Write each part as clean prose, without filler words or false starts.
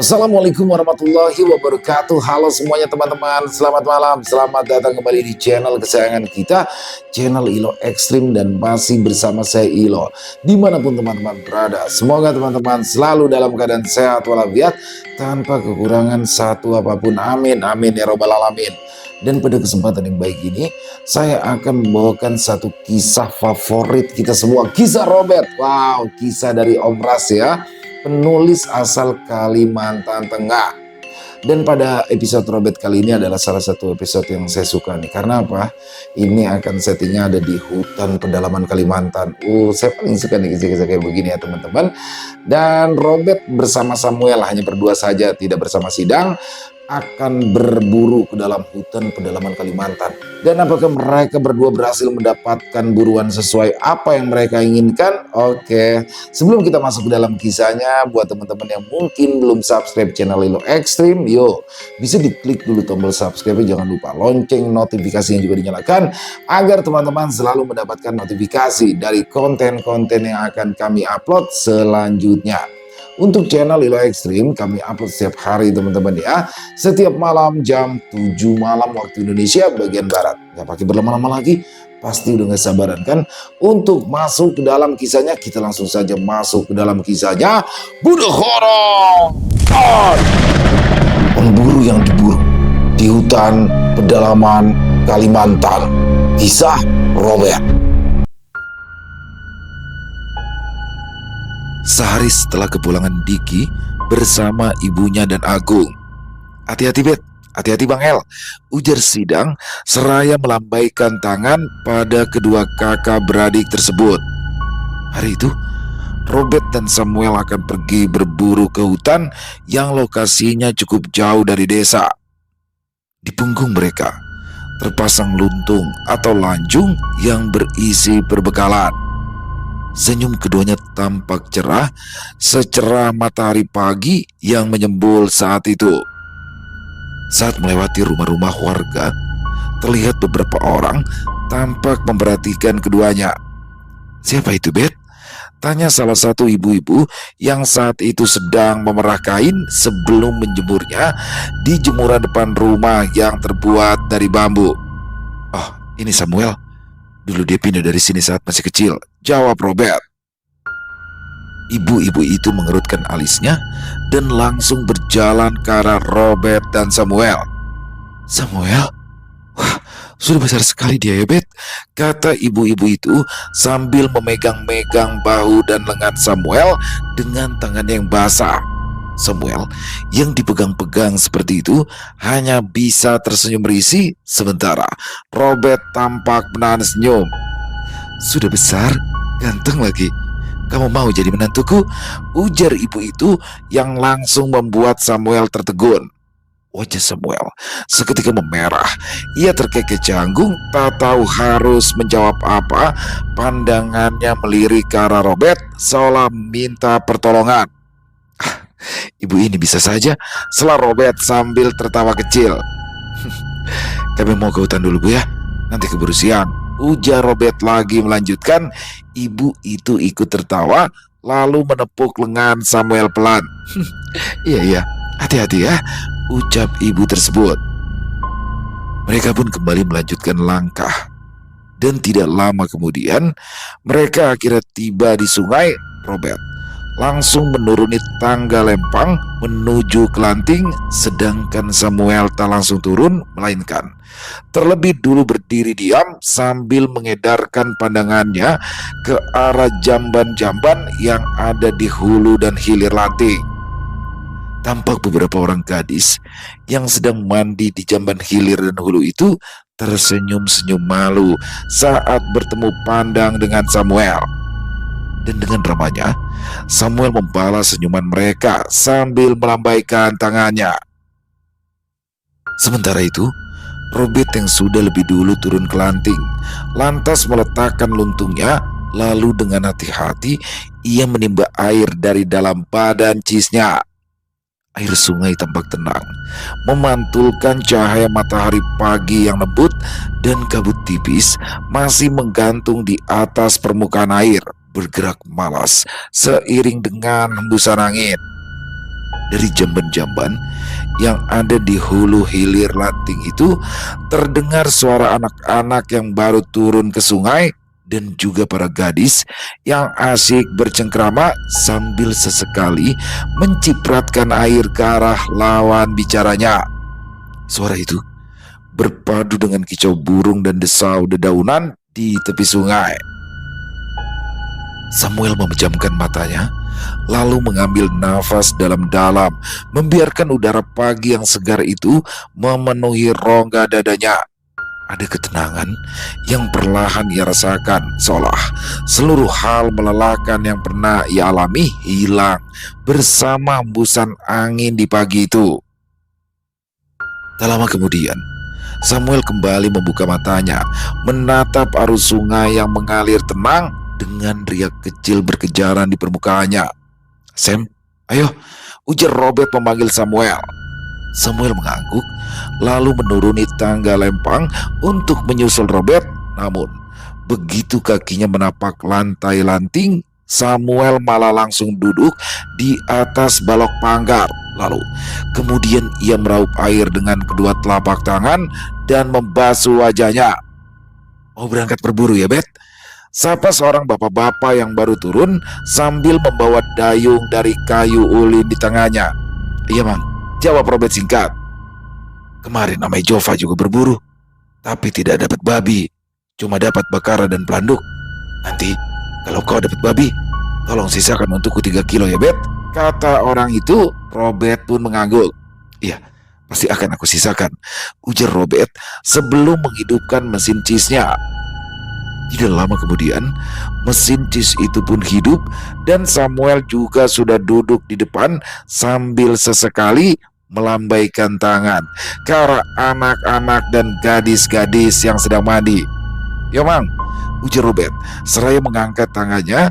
Assalamualaikum warahmatullahi wabarakatuh. Halo semuanya teman-teman, selamat malam. Selamat datang kembali di channel kesayangan kita, channel Ilo Ekstrim, dan masih bersama saya Ilo. Dimanapun teman-teman berada, semoga teman-teman selalu dalam keadaan sehat walafiat, tanpa kekurangan satu apapun. Amin, amin ya robbal alamin. Dan pada kesempatan yang baik ini, saya akan membawakan satu kisah favorit kita semua, kisah Robert. Wow, kisah dari Om Ras ya, penulis asal Kalimantan Tengah. Dan pada episode Robert kali ini adalah salah satu episode yang saya suka nih. Karena apa? Ini akan settingnya ada di hutan pedalaman Kalimantan. Saya paling suka nih kisah-kisah kayak begini ya teman-teman. Dan Robert bersama Samuel, hanya berdua saja, tidak bersama Sidang, akan berburu ke dalam hutan pedalaman Kalimantan. Dan apakah mereka berdua berhasil mendapatkan buruan sesuai apa yang mereka inginkan? Oke, sebelum kita masuk ke dalam kisahnya, buat teman-teman yang mungkin belum subscribe channel Ilo Ekstrim, yuk bisa diklik dulu tombol subscribe, jangan lupa lonceng notifikasinya juga dinyalakan agar teman-teman selalu mendapatkan notifikasi dari konten-konten yang akan kami upload selanjutnya. Untuk channel Ilo Ekstrim kami upload setiap hari teman-teman ya. Setiap malam jam 7 malam waktu Indonesia bagian Barat. Gak pakai berlama-lama lagi, pasti udah gak sabaran kan untuk masuk ke dalam kisahnya. Kita langsung saja masuk ke dalam kisahnya. Bunuh horor. Pemburu yang diburu di hutan pedalaman Kalimantan. Kisah Robert. Sehari setelah kepulangan Diki bersama ibunya dan Agung. Hati-hati Bet, hati-hati Bang El, ujar Sidang seraya melambaikan tangan pada kedua kakak beradik tersebut. Hari itu, Robert dan Samuel akan pergi berburu ke hutan yang lokasinya cukup jauh dari desa. Di punggung mereka terpasang luntung atau lanjung yang berisi perbekalan. Senyum keduanya tampak cerah, secerah matahari pagi yang menyembul saat itu. Saat melewati rumah-rumah warga, terlihat beberapa orang tampak memperhatikan keduanya. "Siapa itu, Bet?" tanya salah satu ibu-ibu yang saat itu sedang memerah kain sebelum menjemurnya di jemuran depan rumah yang terbuat dari bambu. "Oh, ini Samuel. Dulu dia pindah dari sini saat masih kecil," jawab Robert. Ibu-ibu itu mengerutkan alisnya dan langsung berjalan ke arah Robert dan Samuel. "Samuel? Wah, sudah besar sekali dia ya, Bet," kata ibu-ibu itu sambil memegang-megang bahu dan lengan Samuel dengan tangan yang basah. Samuel yang dipegang-pegang seperti itu hanya bisa tersenyum risih, sementara Robert tampak menahan senyum. "Sudah besar, ganteng lagi. Kamu mau jadi menantuku?" ujar ibu itu yang langsung membuat Samuel tertegun. Wajah Samuel seketika memerah. Ia terkekeh canggung, tak tahu harus menjawab apa. Pandangannya melirik ke arah Robert seolah minta pertolongan. "Ibu ini bisa saja," sela Robert sambil tertawa kecil. "Kami mau ke hutan dulu Bu ya, nanti keburu siang," ujar Robert lagi melanjutkan. Ibu itu ikut tertawa lalu menepuk lengan Samuel pelan. Iya, hati-hati ya," ucap ibu tersebut. Mereka pun kembali melanjutkan langkah. Dan tidak lama kemudian mereka akhirnya tiba di sungai. Robert langsung menuruni tangga lempang menuju kelanting, sedangkan Samuel tak langsung turun, melainkan terlebih dulu berdiri diam sambil mengedarkan pandangannya ke arah jamban-jamban yang ada di hulu dan hilir lanting. Tampak beberapa orang gadis yang sedang mandi di jamban hilir dan hulu itu tersenyum-senyum malu saat bertemu pandang dengan Samuel. Dan dengan ramanya, Samuel membalas senyuman mereka sambil melambaikan tangannya. Sementara itu, Robert yang sudah lebih dulu turun ke lanting, lantas meletakkan luntungnya, lalu dengan hati-hati ia menimba air dari dalam badan cisnya. Air sungai tampak tenang, memantulkan cahaya matahari pagi yang lembut, dan kabut tipis masih menggantung di atas permukaan air, bergerak malas seiring dengan hembusan angin. dari jamban-jamban yang ada di hulu hilir Lanting itu terdengar suara anak-anak yang baru turun ke sungai dan juga para gadis yang asyik bercengkrama sambil sesekali mencipratkan air ke arah lawan bicaranya. Suara itu berpadu dengan kicau burung dan desau dedaunan di tepi sungai. Samuel memejamkan matanya, lalu mengambil nafas dalam-dalam, membiarkan udara pagi yang segar itu memenuhi rongga dadanya. Ada ketenangan yang perlahan ia rasakan, seolah seluruh hal melelahkan yang pernah ia alami hilang bersama hembusan angin di pagi itu. Tak lama kemudian, Samuel kembali membuka matanya, menatap arus sungai yang mengalir tenang dengan riak kecil berkejaran di permukaannya. "Sam, ayo," ujar Robert memanggil Samuel. Samuel mengangguk, lalu menuruni tangga lempang untuk menyusul Robert. Namun, begitu kakinya menapak lantai Lanting, Samuel malah langsung duduk di atas balok pagar. Lalu, kemudian ia meraup air dengan kedua telapak tangan dan membasuh wajahnya. "Mau berangkat berburu ya, Bet?" sapa seorang bapak-bapak yang baru turun sambil membawa dayung dari kayu ulin di tangannya. "Iya, Mang," jawab Robert singkat. "Kemarin Amai Jova juga berburu, tapi tidak dapat babi, cuma dapat bakara dan pelanduk. Nanti kalau kau dapat babi, tolong sisakan untukku 3 kilo ya, Bet," kata orang itu. Robert pun mengangguk. "Iya, pasti akan aku sisakan," ujar Robert sebelum menghidupkan mesin cheese-nya. Tidak lama kemudian, mesin cheese itu pun hidup dan Samuel juga sudah duduk di depan sambil sesekali melambaikan tangan ke arah anak-anak dan gadis-gadis yang sedang mandi. "Ya, Mang," ujar Robert seraya mengangkat tangannya,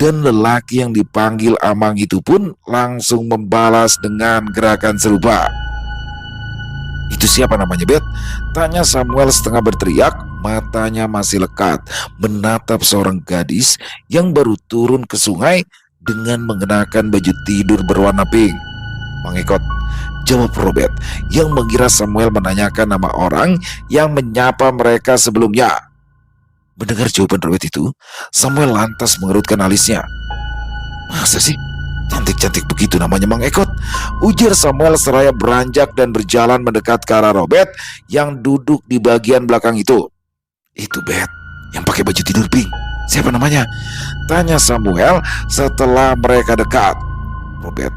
dan lelaki yang dipanggil Amang itu pun langsung membalas dengan gerakan serupa. "Itu siapa namanya, Bet?" tanya Samuel setengah berteriak, matanya masih lekat menatap seorang gadis yang baru turun ke sungai dengan mengenakan baju tidur berwarna pink. "Mang Ekot," jawab Robert yang mengira Samuel menanyakan nama orang yang menyapa mereka sebelumnya. Mendengar jawaban Robert itu, Samuel lantas mengerutkan alisnya. "Masa sih? Cantik-cantik begitu namanya Mang Ekot?" ujar Samuel seraya beranjak dan berjalan mendekat ke arah Robert yang duduk di bagian belakang itu. "Itu Bet, yang pakai baju tidur pink. Siapa namanya?" tanya Samuel setelah mereka dekat. Robert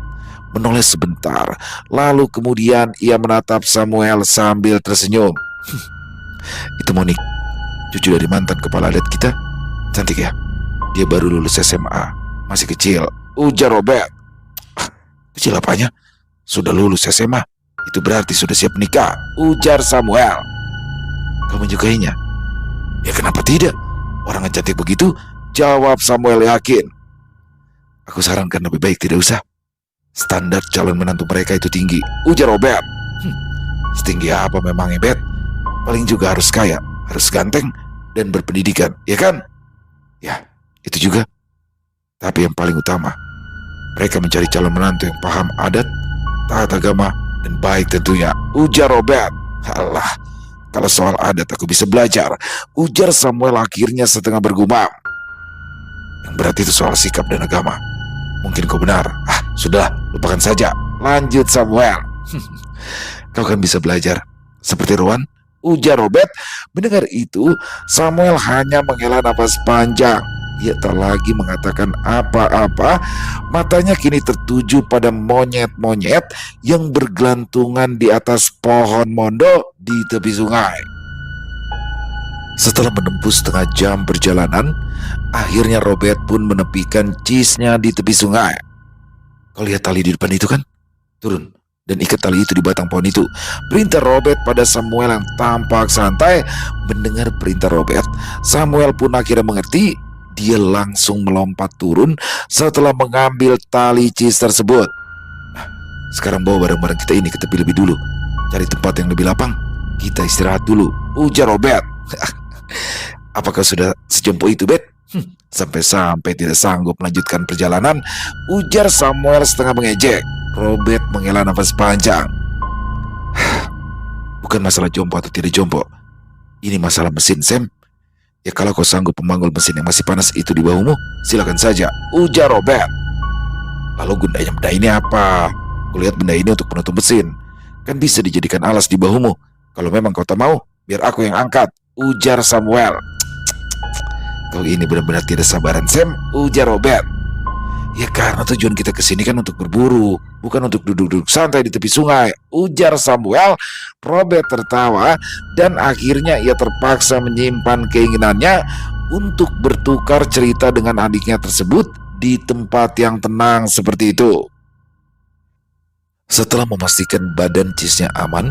menoleh sebentar, lalu kemudian ia menatap Samuel sambil tersenyum. "Itu Monik, cucu dari mantan kepala adat kita. Cantik ya? Dia baru lulus SMA, masih kecil," ujar Robert. "Ah, kecil apanya? Sudah lulus SMA, itu berarti sudah siap nikah," ujar Samuel. "Kau menyukainya?" "Ya kenapa tidak? Orang yang cantik begitu," jawab Samuel yakin. "Aku sarankan lebih baik tidak usah. Standar calon menantu mereka itu tinggi," ujar Robert. Setinggi apa memangnya, Bet? Paling juga harus kaya, harus ganteng, dan berpendidikan, ya kan?" "Ya, itu juga. Tapi yang paling utama, mereka mencari calon menantu yang paham adat, taat agama, dan baik tentunya," ujar Robert. "Alah, kalau soal adat aku bisa belajar," ujar Samuel akhirnya setengah bergumam. "Yang berat itu soal sikap dan agama. Mungkin kau benar. Sudah, lupakan saja," lanjut Samuel. "Kau kan bisa belajar, seperti Rowan," ujar Robert. Mendengar itu, Samuel hanya menghela napas panjang. Ia tak lagi mengatakan apa-apa. Matanya kini tertuju pada monyet-monyet yang bergelantungan di atas pohon mondo di tepi sungai. Setelah menempuh setengah jam perjalanan, akhirnya Robert pun menepikan cheese-nya di tepi sungai. "Kau lihat tali di depan itu kan? Turun dan ikat tali itu di batang pohon itu," perintah Robert pada Samuel yang tampak santai. Mendengar perintah Robert, Samuel pun akhirnya mengerti. Dia langsung melompat turun setelah mengambil tali cheese tersebut. "Sekarang bawa barang-barang kita ini ke tepi lebih dulu. Cari tempat yang lebih lapang. Kita istirahat dulu," ujar Robert. "Apakah sudah sejampu itu, Bet?" Sampai-sampai tidak sanggup melanjutkan perjalanan, ujar Samuel setengah mengejek. Robert menghela nafas panjang. Bukan masalah jompo atau tidak jompo. Ini masalah mesin, Sam. Ya kalau kau sanggup memanggul mesin yang masih panas itu di bahumu, silakan saja, ujar Robert. Lalu gunanya benda ini apa? Kulihat benda ini untuk penutup mesin. Kan bisa dijadikan alas di bahumu. Kalau memang kau tak mau, biar aku yang angkat, ujar Samuel. Kau ini benar-benar tidak sabaran, Sam, ujar Robert. Ya karena tujuan kita kesini kan untuk berburu, bukan untuk duduk-duduk santai di tepi sungai, ujar Samuel. Robert tertawa dan akhirnya ia terpaksa menyimpan keinginannya untuk bertukar cerita dengan adiknya tersebut di tempat yang tenang seperti itu. Setelah memastikan badan Cheese-nya aman,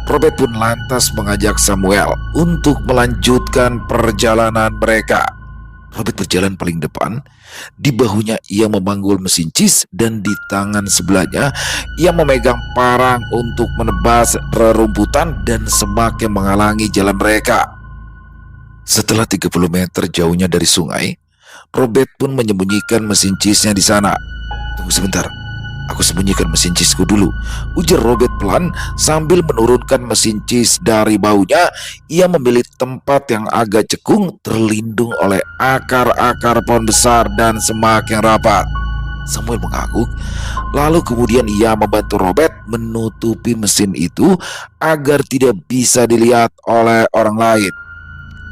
Robert pun lantas mengajak Samuel untuk melanjutkan perjalanan mereka. Robert berjalan paling depan, di bahunya ia memanggul mesin Cheese dan di tangan sebelahnya ia memegang parang untuk menebas rerumputan dan semak yang menghalangi jalan mereka. Setelah 30 meter jauhnya dari sungai, Robert pun menyembunyikan mesin Cheese-nya di sana. Tunggu sebentar, aku sembunyikan mesin Cheese-ku dulu, ujar Robert pelan sambil menurunkan mesin Cheese dari baunya. Ia memilih tempat yang agak cekung, terlindung oleh akar-akar pohon besar dan semak yang rapat. Samuel mengangguk, lalu kemudian ia membantu Robert menutupi mesin itu agar tidak bisa dilihat oleh orang lain.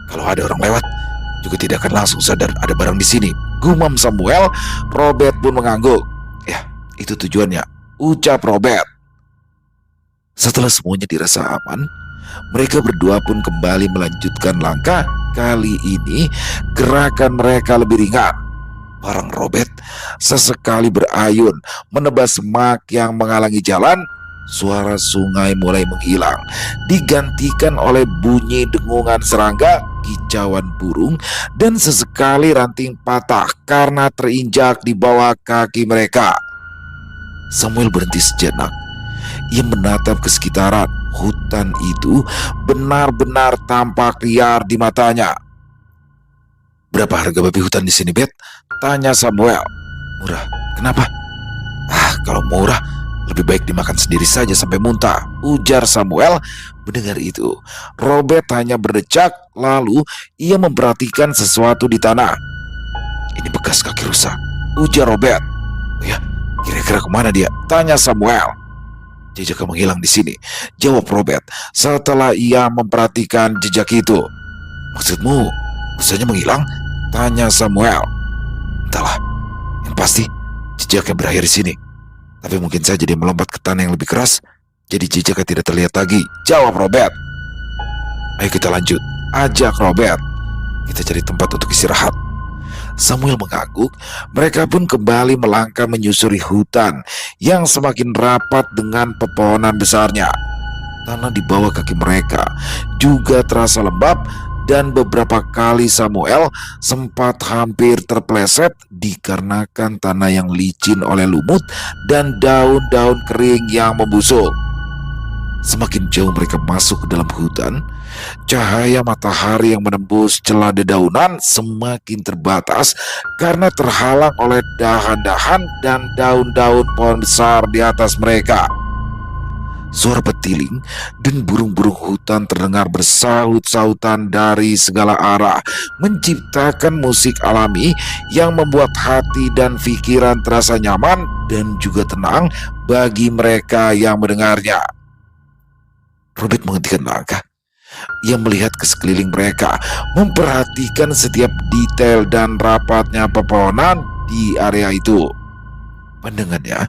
Kalau ada orang lewat, juga tidak akan langsung sadar ada barang di sini, gumam Samuel. Robert pun mengangguk. Ya, itu tujuannya, ucap Robert. Setelah semuanya dirasa aman, mereka berdua pun kembali melanjutkan langkah. Kali ini gerakan mereka lebih ringan. Parang Robert sesekali berayun menebas semak yang menghalangi jalan. Suara sungai mulai menghilang, digantikan oleh bunyi dengungan serangga, kicauan burung, dan sesekali ranting patah karena terinjak di bawah kaki mereka. Samuel berhenti sejenak. Ia menatap ke sekitaran. Hutan itu benar-benar tampak liar di matanya. Berapa harga babi hutan di sini, Bet? Tanya Samuel. Murah. Kenapa? Kalau murah, lebih baik dimakan sendiri saja sampai muntah, ujar Samuel. Mendengar itu, Robert hanya berdecak, lalu ia memperhatikan sesuatu di tanah. Ini bekas kaki rusa, ujar Robert. Oh ya, kira-kira kemana dia? Tanya Samuel. Jejak menghilang di sini, jawab Robert setelah ia memperhatikan jejak itu. Maksudmu, rusanya menghilang? Tanya Samuel. Entahlah, yang pasti jejaknya berakhir di sini. Tapi mungkin saja dia melompat ke tanah yang lebih keras, jadi jejaknya tidak terlihat lagi, jawab Robert. Ayo kita lanjut, ajak Robert. Kita cari tempat untuk istirahat. Samuel mengangguk. Mereka pun kembali melangkah menyusuri hutan yang semakin rapat dengan pepohonan besarnya. Tanah di bawah kaki mereka juga terasa lembab, dan beberapa kali Samuel sempat hampir terpeleset dikarenakan tanah yang licin oleh lumut dan daun-daun kering yang membusuk. Semakin jauh mereka masuk ke dalam hutan, cahaya matahari yang menembus celah dedaunan semakin terbatas karena terhalang oleh dahan-dahan dan daun-daun pohon besar di atas mereka. Suara petiling dan burung-burung hutan terdengar bersaut-sautan dari segala arah, menciptakan musik alami yang membuat hati dan pikiran terasa nyaman dan juga tenang bagi mereka yang mendengarnya. Robert menghentikan langkah. Ia melihat ke sekeliling mereka, memperhatikan setiap detail dan rapatnya pepohonan di area itu. Pandangannya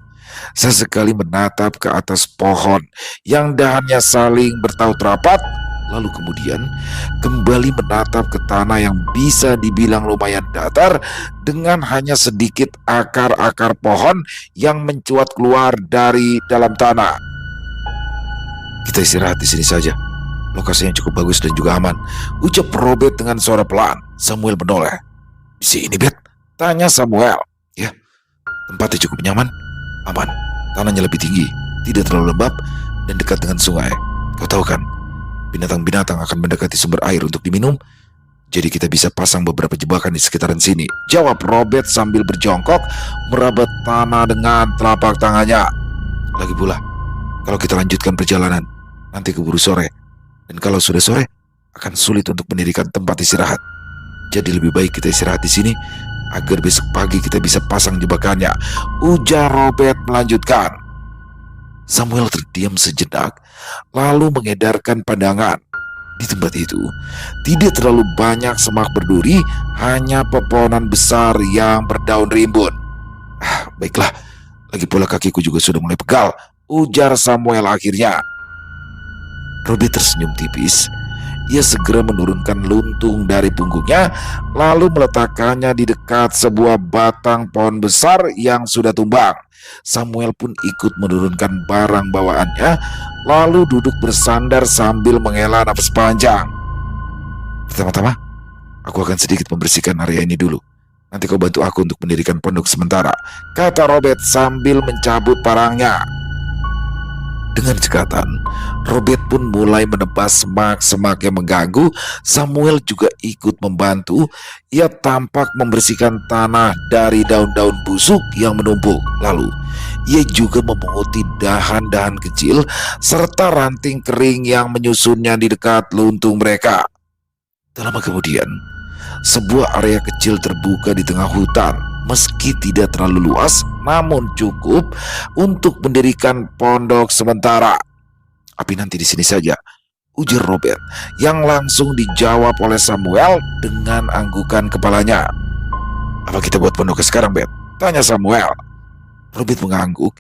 sesekali menatap ke atas pohon yang dahannya saling bertaut rapat, lalu kemudian kembali menatap ke tanah yang bisa dibilang lumayan datar dengan hanya sedikit akar-akar pohon yang mencuat keluar dari dalam tanah. Kita istirahat di sini saja. Lokasinya cukup bagus dan juga aman, ucap Robert dengan suara pelan. Samuel menoleh. Di sini, Bet? Tanya Samuel. Ya, tempatnya cukup nyaman, aman. Tanahnya lebih tinggi, tidak terlalu lembab, dan dekat dengan sungai. Kau tahu kan, binatang-binatang akan mendekati sumber air untuk diminum. Jadi kita bisa pasang beberapa jebakan di sekitaran sini, jawab Robert sambil berjongkok meraba tanah dengan telapak tangannya. Lagi pula, kalau kita lanjutkan perjalanan, nanti keburu sore. Dan kalau sudah sore, akan sulit untuk mendirikan tempat istirahat. Jadi lebih baik kita istirahat di sini agar besok pagi kita bisa pasang jebakannya, ujar Robert melanjutkan. Samuel terdiam sejenak, lalu mengedarkan pandangan. Di tempat itu, tidak terlalu banyak semak berduri, hanya pepohonan besar yang berdaun rimbun. Baiklah, lagi pula kakiku juga sudah mulai pegal, ujar Samuel akhirnya. Robert tersenyum tipis. Ia segera menurunkan luntung dari punggungnya, lalu meletakkannya di dekat sebuah batang pohon besar yang sudah tumbang. Samuel pun ikut menurunkan barang bawaannya, lalu duduk bersandar sambil menghela napas panjang. Pertama-tama, aku akan sedikit membersihkan area ini dulu. Nanti kau bantu aku untuk mendirikan pondok sementara, kata Robert sambil mencabut parangnya. Dengan cekatan, Robert pun mulai menebas semak-semak yang mengganggu. Samuel juga ikut membantu. Ia tampak membersihkan tanah dari daun-daun busuk yang menumpuk. Lalu, ia juga memunguti dahan-dahan kecil serta ranting kering yang menyusunnya di dekat luntung mereka. Tak lama kemudian, sebuah area kecil terbuka di tengah hutan. Meski tidak terlalu luas, namun cukup untuk mendirikan pondok sementara. Api nanti di sini saja, ujar Robert, yang langsung dijawab oleh Samuel dengan anggukan kepalanya. Apa kita buat pondok sekarang, Bet? Tanya Samuel. Robert mengangguk.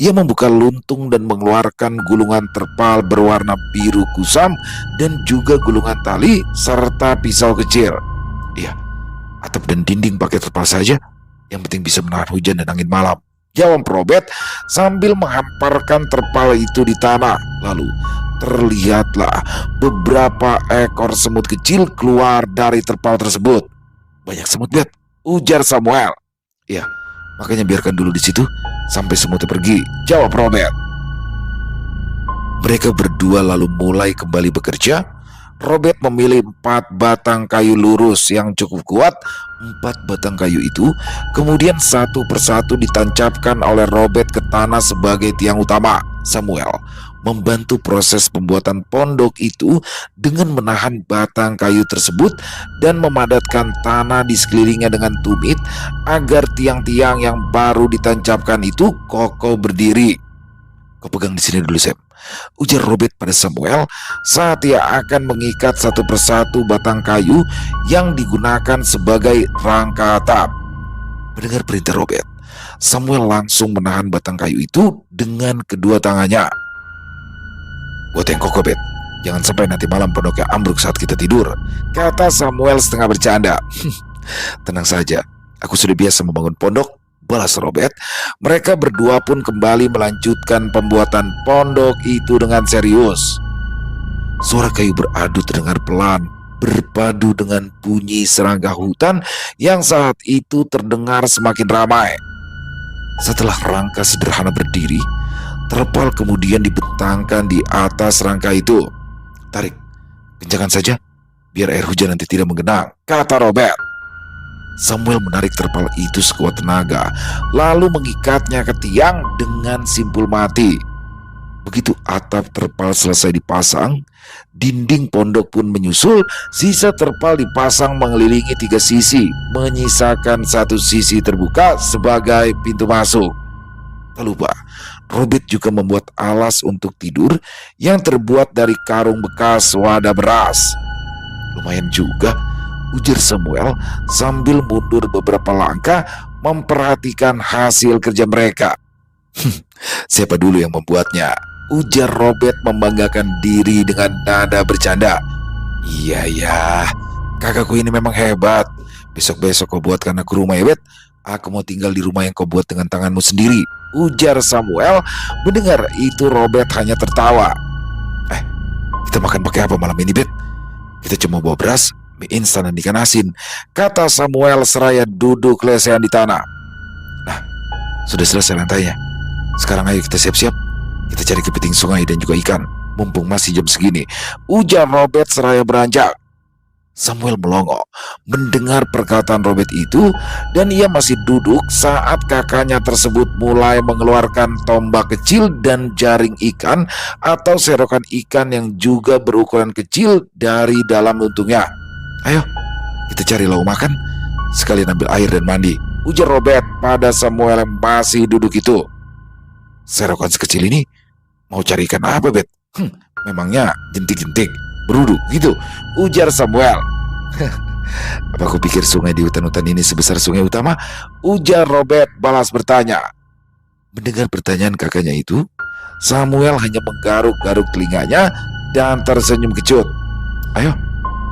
Ia membuka luntung dan mengeluarkan gulungan terpal berwarna biru kusam dan juga gulungan tali serta pisau kecil. Iya, atap dan dinding pakai terpal saja. Yang penting bisa menahan hujan dan angin malam, jawab Robert sambil menghamparkan terpal itu di tanah. Lalu terlihatlah beberapa ekor semut kecil keluar dari terpal tersebut. Banyak semut, Bet, ujar Samuel. Iya, makanya biarkan dulu di situ sampai semutnya pergi, jawab Robert. Mereka berdua lalu mulai kembali bekerja. Robert memilih 4 batang kayu lurus yang cukup kuat. 4 batang kayu itu kemudian satu persatu ditancapkan oleh Robert ke tanah sebagai tiang utama. Samuel membantu proses pembuatan pondok itu dengan menahan batang kayu tersebut dan memadatkan tanah di sekelilingnya dengan tumit agar tiang-tiang yang baru ditancapkan itu kokoh berdiri. Kau pegang di sini dulu, Sam, ujar Robert pada Samuel saat ia akan mengikat satu persatu batang kayu yang digunakan sebagai rangka atap. Mendengar perintah Robert, Samuel langsung menahan batang kayu itu dengan kedua tangannya. Buat yang kokoh, Bet, jangan sampai nanti malam pondoknya ambruk saat kita tidur, kata Samuel setengah bercanda. Tenang saja, aku sudah biasa membangun pondok, balas Robert. Mereka berdua pun kembali melanjutkan pembuatan pondok itu dengan serius. Suara kayu beradu terdengar pelan, berpadu dengan bunyi serangga hutan yang saat itu terdengar semakin ramai. Setelah rangka sederhana berdiri, terpal kemudian dibentangkan di atas rangka itu. Tarik, kencangkan saja, biar air hujan nanti tidak menggenang, kata Robert. Samuel menarik terpal itu sekuat tenaga, lalu mengikatnya ke tiang dengan simpul mati. Begitu atap terpal selesai dipasang, dinding pondok pun menyusul. Sisa terpal dipasang mengelilingi 3 sisi, menyisakan satu sisi terbuka sebagai pintu masuk. Tak lupa, Robert juga membuat alas untuk tidur yang terbuat dari karung bekas wadah beras. Lumayan juga, ujar Samuel sambil mundur beberapa langkah memperhatikan hasil kerja mereka. Siapa dulu yang membuatnya? Ujar Robert membanggakan diri dengan nada bercanda. Iya ya, kakakku ini memang hebat. Besok-besok kau buatkan aku rumah ya, Bet. Aku mau tinggal di rumah yang kau buat dengan tanganmu sendiri, ujar Samuel. Mendengar itu Robert hanya tertawa. Kita makan pakai apa malam ini, Bet? Kita cuma bawa beras, mie instan dan ikan asin, kata Samuel seraya duduk lesehan di tanah. Nah, sudah selesai lantainya. Sekarang ayo kita siap-siap. Kita cari kepiting sungai dan juga ikan, mumpung masih jam segini, ujar Robert seraya beranjak. Samuel melongo mendengar perkataan Robert itu, dan ia masih duduk saat kakaknya tersebut mulai mengeluarkan tombak kecil dan jaring ikan atau serokan ikan yang juga berukuran kecil dari dalam luntungnya. "Ayo, kita cari lauk makan, sekalian ambil air dan mandi," ujar Robert pada Samuel yang masih duduk itu. "Serokan sekecil ini mau cari ikan apa, Bet? Memangnya jentik-jentik berudu gitu," ujar Samuel. "Apa kau pikir sungai di hutan-hutan ini sebesar sungai utama?" ujar Robert balas bertanya. Mendengar pertanyaan kakaknya itu, Samuel hanya menggaruk-garuk telinganya dan tersenyum kecut. "Ayo,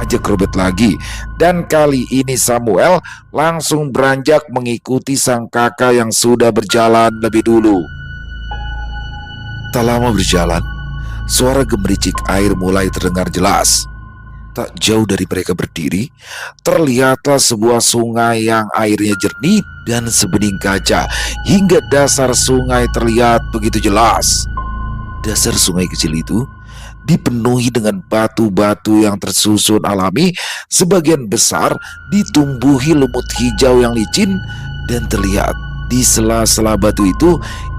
ajak Robert lagi." Dan kali ini Samuel langsung beranjak mengikuti sang kakak yang sudah berjalan lebih dulu. Tak lama berjalan, suara gemericik air mulai terdengar jelas. Tak jauh dari mereka berdiri, terlihatlah sebuah sungai yang airnya jernih dan sebening kaca, hingga dasar sungai terlihat begitu jelas. Dasar sungai kecil itu dipenuhi dengan batu-batu yang tersusun alami, sebagian besar ditumbuhi lumut hijau yang licin, dan terlihat di sela-sela batu itu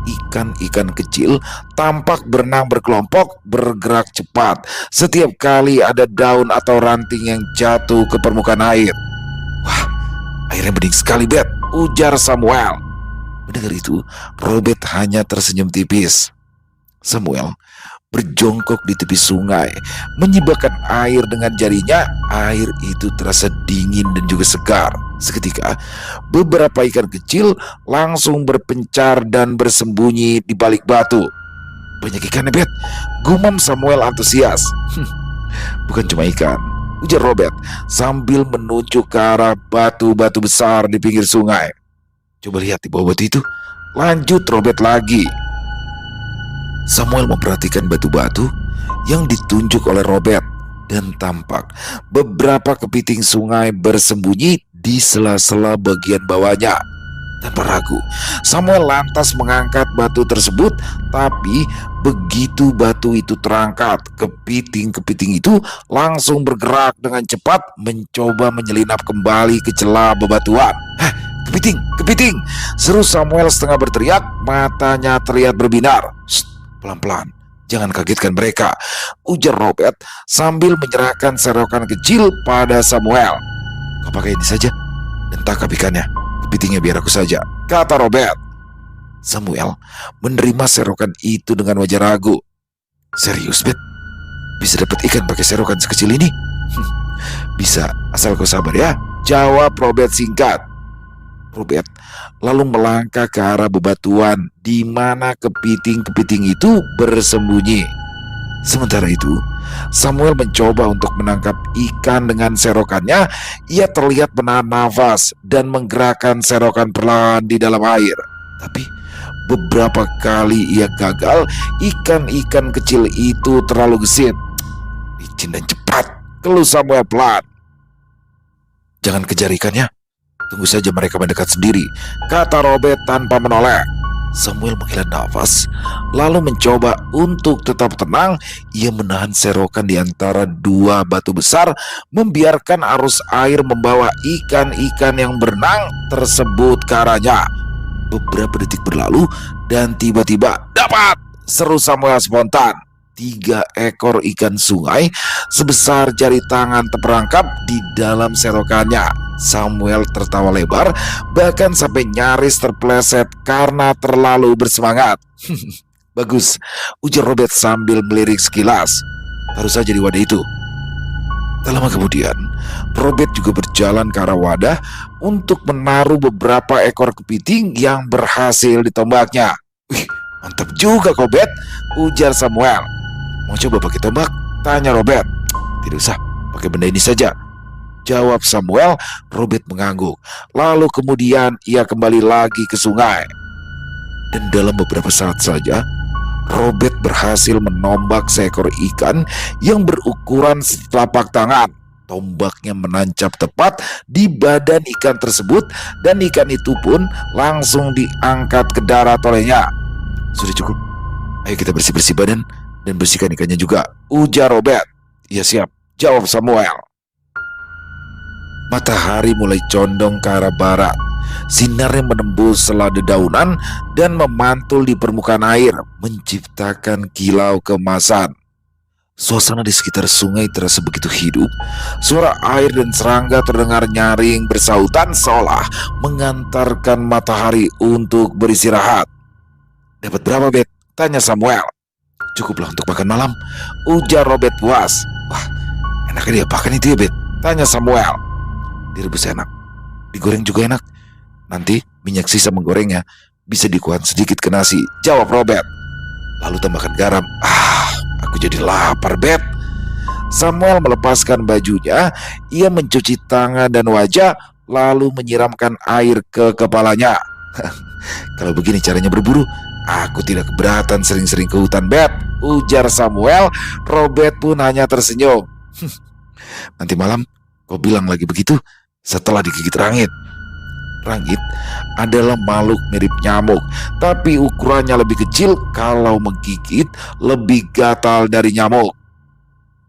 ikan-ikan kecil tampak berenang berkelompok, bergerak cepat setiap kali ada daun atau ranting yang jatuh ke permukaan air. "Wah, airnya bening sekali, Bet," ujar Samuel. Mendengar itu, Robert hanya tersenyum tipis. Samuel berjongkok di tepi sungai, menyibakkan air dengan jarinya. Air itu terasa dingin dan juga segar. Seketika, beberapa ikan kecil langsung berpencar dan bersembunyi di balik batu. "Banyak ikan, Bet," gumam Samuel antusias. "Bukan cuma ikan," ujar Robert sambil menunjuk ke arah batu-batu besar di pinggir sungai. "Coba lihat di bawah batu itu," lanjut Robert lagi. Samuel memperhatikan batu-batu yang ditunjuk oleh Robert, dan tampak beberapa kepiting sungai bersembunyi di sela-sela bagian bawahnya. Tanpa ragu, Samuel lantas mengangkat batu tersebut, tapi begitu batu itu terangkat, kepiting-kepiting itu langsung bergerak dengan cepat mencoba menyelinap kembali ke celah bebatuan. "Hah, kepiting, kepiting!" seru Samuel setengah berteriak, matanya terlihat berbinar. "Shh, pelan-pelan, jangan kagetkan mereka," ujar Robert sambil menyerahkan serokan kecil pada Samuel. "Kau pakai ini saja dan tangkap ikannya. Kepitingnya biar aku saja," kata Robert. Samuel menerima serokan itu dengan wajah ragu. "Serius, Bet? Bisa dapat ikan pakai serokan sekecil ini?" "Bisa, asal kau sabar ya," jawab Robert singkat. Robert lalu melangkah ke arah bebatuan di mana kepiting-kepiting itu bersembunyi. Sementara itu, Samuel mencoba untuk menangkap ikan dengan serokannya. Ia terlihat menahan nafas dan menggerakkan serokan perlahan di dalam air. Tapi beberapa kali ia gagal. Ikan-ikan kecil itu terlalu gesit. "Licin dan cepat," keluh Samuel pelan. "Jangan kejar ikannya. Tunggu saja mereka mendekat sendiri," kata Robert tanpa menoleh. Samuel menghela nafas, lalu mencoba untuk tetap tenang. Ia menahan serokan di antara dua batu besar, membiarkan arus air membawa ikan-ikan yang berenang tersebut ke arahnya. Beberapa detik berlalu dan tiba-tiba, "Dapat!" seru Samuel spontan. 3 ekor ikan sungai sebesar jari tangan terperangkap di dalam serokannya. Samuel tertawa lebar, bahkan sampai nyaris terpeleset karena terlalu bersemangat. "Bagus," ujar Robert sambil melirik sekilas. "Taruh saja di wadah itu." Tak lama kemudian, Robert juga berjalan ke arah wadah untuk menaruh beberapa ekor kepiting yang berhasil ditombaknya. "Wih, mantap juga kau, Bet," ujar Samuel. "Mau coba pakai tombak?" tanya Robert. "Tidak usah, pakai benda ini saja," jawab Samuel. Robert mengangguk. Lalu kemudian ia kembali lagi ke sungai. Dan dalam beberapa saat saja, Robert berhasil menombak seekor ikan yang berukuran setelapak tangan. Tombaknya menancap tepat di badan ikan tersebut, dan ikan itu pun langsung diangkat ke darat olehnya. "Sudah cukup, ayo kita bersih-bersih badan dan bersihkan ikannya juga," ujar Robert. "Iya siap," jawab Samuel. Matahari mulai condong ke arah barat. Sinarnya menembus sela dedaunan dan memantul di permukaan air, menciptakan kilau keemasan. Suasana di sekitar sungai terasa begitu hidup. Suara air dan serangga terdengar nyaring bersautan seolah mengantarkan matahari untuk beristirahat. "Dapat berapa, Bet?" tanya Samuel. "Cukuplah untuk makan malam," ujar Robert puas. "Wah, enaknya diapakan itu ya, Bet?" tanya Samuel. "Direbus enak, digoreng juga enak. Nanti minyak sisa menggorengnya bisa dikuat sedikit ke nasi," jawab Robert. "Lalu tambahkan garam." Aku jadi lapar, Bet." Samuel melepaskan bajunya. Ia mencuci tangan dan wajah, lalu menyiramkan air ke kepalanya. "Kalau begini caranya berburu, aku tidak keberatan sering-sering ke hutan, Bet," ujar Samuel. Robert pun hanya tersenyum. "Nanti malam kau bilang lagi begitu setelah digigit rangit." Rangit adalah makhluk mirip nyamuk, tapi ukurannya lebih kecil. Kalau menggigit, lebih gatal dari nyamuk.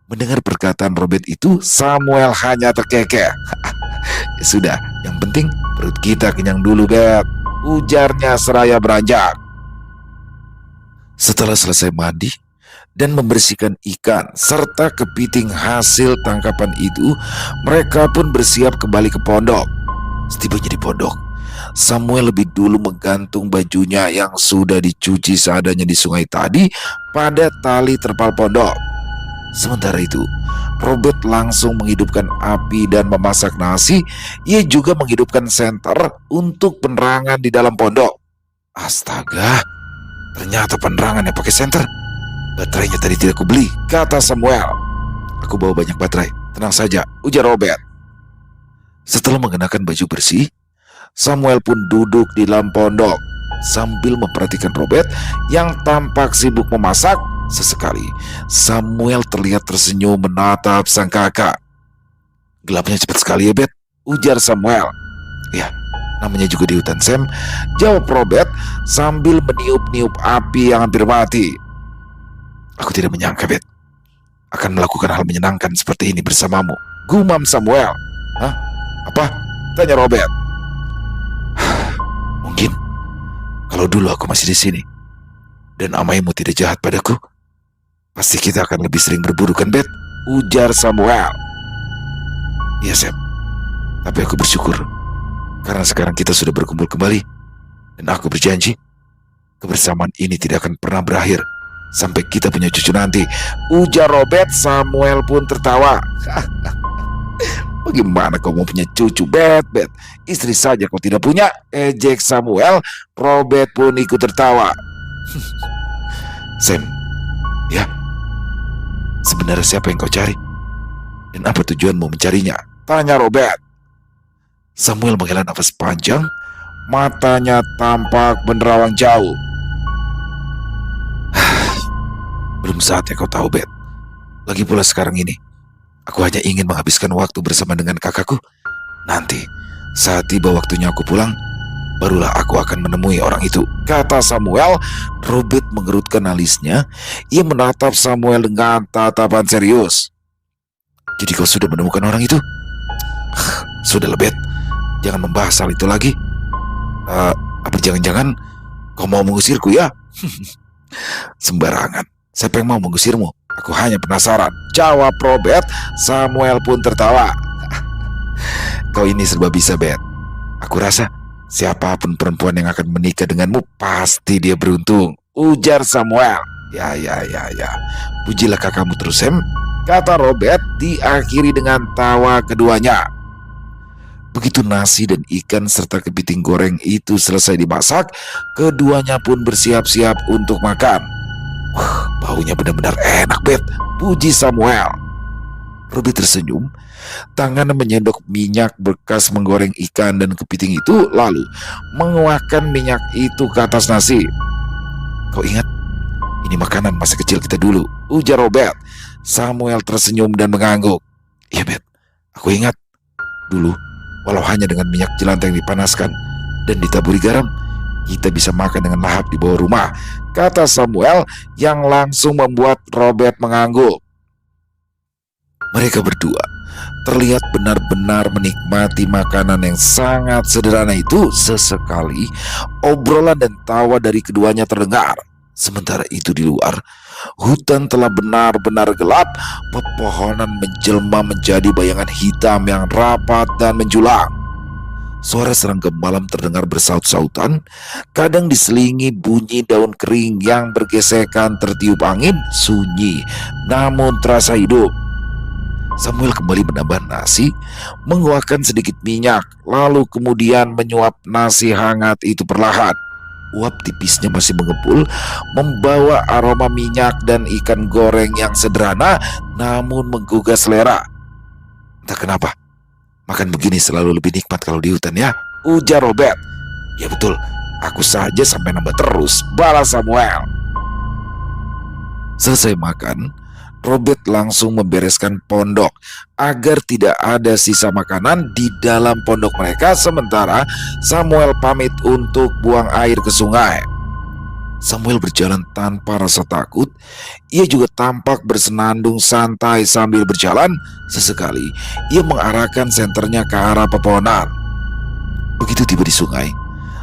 Mendengar perkataan Robert itu, Samuel hanya terkekeh. "Ya sudah, yang penting perut kita kenyang dulu, Bet," ujarnya seraya beranjak. Setelah selesai mandi dan membersihkan ikan serta kepiting hasil tangkapan itu, mereka pun bersiap kembali ke pondok. Setibanya di pondok, Samuel lebih dulu menggantung bajunya yang sudah dicuci seadanya di sungai tadi pada tali terpal pondok. Sementara itu, Robert langsung menghidupkan api dan memasak nasi. Ia juga menghidupkan senter untuk penerangan di dalam pondok. "Astaga, ternyata penerangannya pakai senter. Baterainya tadi tidak kubeli," kata Samuel. "Aku bawa banyak baterai, tenang saja," ujar Robert. Setelah mengenakan baju bersih, Samuel pun duduk di dalam pondok sambil memperhatikan Robert yang tampak sibuk memasak. Sesekali, Samuel terlihat tersenyum menatap sang kakak. "Gelapnya cepat sekali ya, Bet," ujar Samuel. "Ya, namanya juga di hutan, Sam," jawab Robert sambil meniup-niup api yang hampir mati. "Aku tidak menyangka, Bet, akan melakukan hal menyenangkan seperti ini bersamamu," gumam Samuel. "Hah? Apa?" tanya Robert. "Mungkin kalau dulu aku masih di sini dan Amaimu tidak jahat padaku, pasti kita akan lebih sering berburu, kan, Bet?" ujar Samuel. "Iya, Sam. Tapi aku bersyukur karena sekarang kita sudah berkumpul kembali dan aku berjanji kebersamaan ini tidak akan pernah berakhir sampai kita punya cucu nanti," ujar Robert. Samuel pun tertawa. "Bagaimana kau mau punya cucu, Bet? Istri saja kau tidak punya," ejek Samuel. Robert pun ikut tertawa. "Sam, ya, sebenarnya siapa yang kau cari? Dan apa tujuanmu mencarinya?" tanya Robert. Samuel menghela nafas panjang. Matanya tampak menerawang jauh. "Belum saatnya kau tahu, Bet. Lagi pula sekarang ini aku hanya ingin menghabiskan waktu bersama dengan kakakku. Nanti saat tiba waktunya aku pulang, barulah aku akan menemui orang itu," kata Samuel. Robert mengerutkan alisnya. Ia menatap Samuel dengan tatapan serius. "Jadi kau sudah menemukan orang itu?" "Sudah, Bet. Jangan membahas hal itu lagi. Apa jangan-jangan kau mau mengusirku, ya?" "Sembarangan. Siapa yang mau mengusirmu? Aku hanya penasaran," jawab Robert. Samuel pun tertawa. "Kau ini serba bisa, Bet. Aku rasa siapapun perempuan yang akan menikah denganmu pasti dia beruntung," ujar Samuel. Ya. Pujilah kakakmu terus, Sam," kata Robert, diakhiri dengan tawa keduanya. Begitu nasi dan ikan serta kepiting goreng itu selesai dimasak, keduanya pun bersiap-siap untuk makan. Baunya benar-benar enak, Bet," puji Samuel. Robert tersenyum. Tangannya menyendok minyak bekas menggoreng ikan dan kepiting itu, lalu menguahkan minyak itu ke atas nasi. "Kau ingat, ini makanan masa kecil kita dulu," ujar Robert. Samuel tersenyum dan mengangguk. "Iya, Bet, aku ingat. Dulu, walau hanya dengan minyak jelantah yang dipanaskan dan ditaburi garam, kita bisa makan dengan lahap di bawah rumah," kata Samuel yang langsung membuat Robert mengangguk. Mereka berdua terlihat benar-benar menikmati makanan yang sangat sederhana itu. Sesekali obrolan dan tawa dari keduanya terdengar. Sementara itu di luar, hutan telah benar-benar gelap. Pepohonan menjelma menjadi bayangan hitam yang rapat dan menjulang. Suara serangga malam terdengar bersaut-sautan, kadang diselingi bunyi daun kering yang bergesekan tertiup angin. Sunyi namun terasa hidup. Samuel kembali menambah nasi, menguahkan sedikit minyak, lalu kemudian menyuap nasi hangat itu perlahan. Uap tipisnya masih mengepul, membawa aroma minyak dan ikan goreng yang sederhana namun menggugah selera. Entah kenapa, makan begini selalu lebih nikmat kalau di hutan ya, ujar Robert. Ya betul, aku saja sampai nambah terus, balas Samuel. Selesai makan, Robert langsung membereskan pondok agar tidak ada sisa makanan di dalam pondok mereka, sementara Samuel pamit untuk buang air ke sungai. Samuel berjalan tanpa rasa takut. Ia juga tampak bersenandung santai sambil berjalan. Sesekali ia mengarahkan senternya ke arah pepohonan. Begitu tiba di sungai,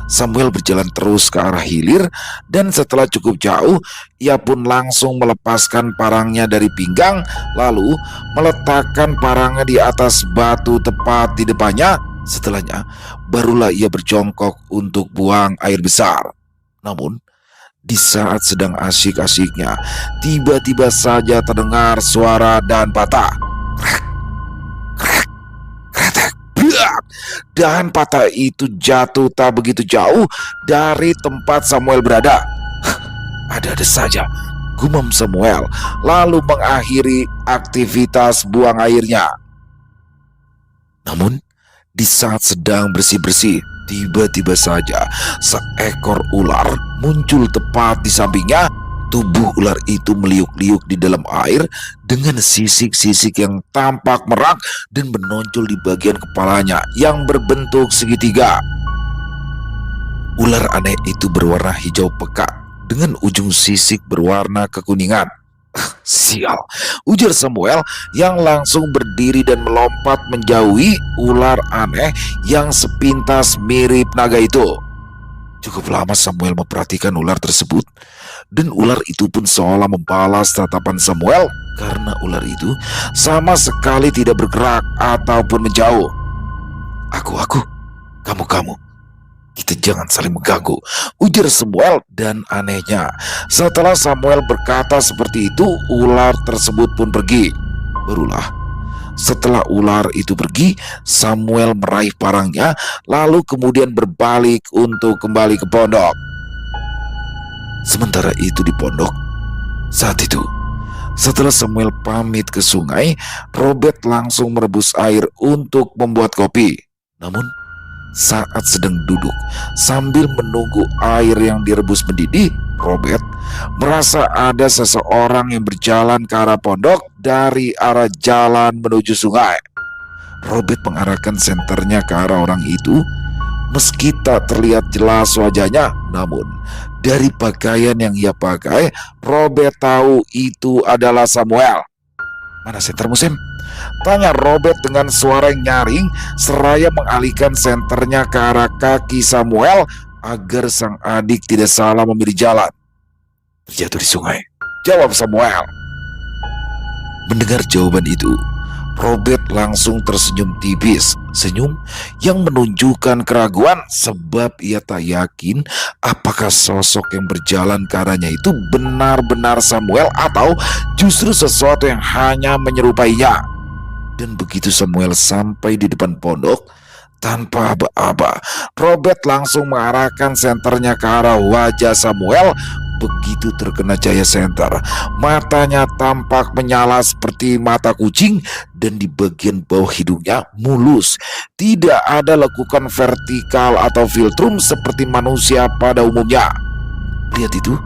Samuel berjalan terus ke arah hilir, dan setelah cukup jauh, ia pun langsung melepaskan parangnya dari pinggang, lalu meletakkan parangnya di atas batu tepat di depannya. Setelahnya, barulah ia berjongkok untuk buang air besar. Namun, di saat sedang asyik-asyiknya, tiba-tiba saja terdengar suara dahan patah. Krek, krek, kretek, biak. Dahan patah itu jatuh tak begitu jauh dari tempat Samuel berada. Ada-ada saja, gumam Samuel, lalu mengakhiri aktivitas buang airnya. Namun, di saat sedang bersih-bersih, tiba-tiba saja seekor ular muncul tepat di sampingnya. Tubuh ular itu meliuk-liuk di dalam air dengan sisik-sisik yang tampak merak dan menonjol di bagian kepalanya yang berbentuk segitiga. Ular aneh itu berwarna hijau pekat dengan ujung sisik berwarna kekuningan. Sial, ujar Samuel yang langsung berdiri dan melompat menjauhi ular aneh yang sepintas mirip naga itu. Cukup lama Samuel memperhatikan ular tersebut, dan ular itu pun seolah membalas tatapan Samuel karena ular itu sama sekali tidak bergerak ataupun menjauh. Aku, kamu. Kita jangan saling mengganggu, ujar Samuel. Dan anehnya, setelah Samuel berkata seperti itu, ular tersebut pun pergi. Barulah setelah ular itu pergi, Samuel meraih parangnya, lalu kemudian berbalik untuk kembali ke pondok. Sementara itu di pondok, saat itu, setelah Samuel pamit ke sungai, Robert langsung merebus air untuk membuat kopi. Namun, saat sedang duduk sambil menunggu air yang direbus mendidih, Robert merasa ada seseorang yang berjalan ke arah pondok dari arah jalan menuju sungai. Robert mengarahkan senternya ke arah orang itu. Meski tak terlihat jelas wajahnya, namun dari pakaian yang ia pakai, Robert tahu itu adalah Samuel. Mana sentermu, Sam? Tanya Robert dengan suara yang nyaring, seraya mengalihkan senternya ke arah kaki Samuel agar sang adik tidak salah memilih jalan. Terjatuh di sungai, jawab Samuel. Mendengar jawaban itu, Robert langsung tersenyum tipis, senyum yang menunjukkan keraguan sebab ia tak yakin apakah sosok yang berjalan ke arahnya itu benar-benar Samuel atau justru sesuatu yang hanya menyerupainya. Dan begitu Samuel sampai di depan pondok, tanpa aba-aba, Robert langsung mengarahkan senternya ke arah wajah Samuel. Begitu terkena cahaya senter, matanya tampak menyala seperti mata kucing, dan di bagian bawah hidungnya mulus. Tidak ada lekukan vertikal atau filtrum seperti manusia pada umumnya. Lihat itu,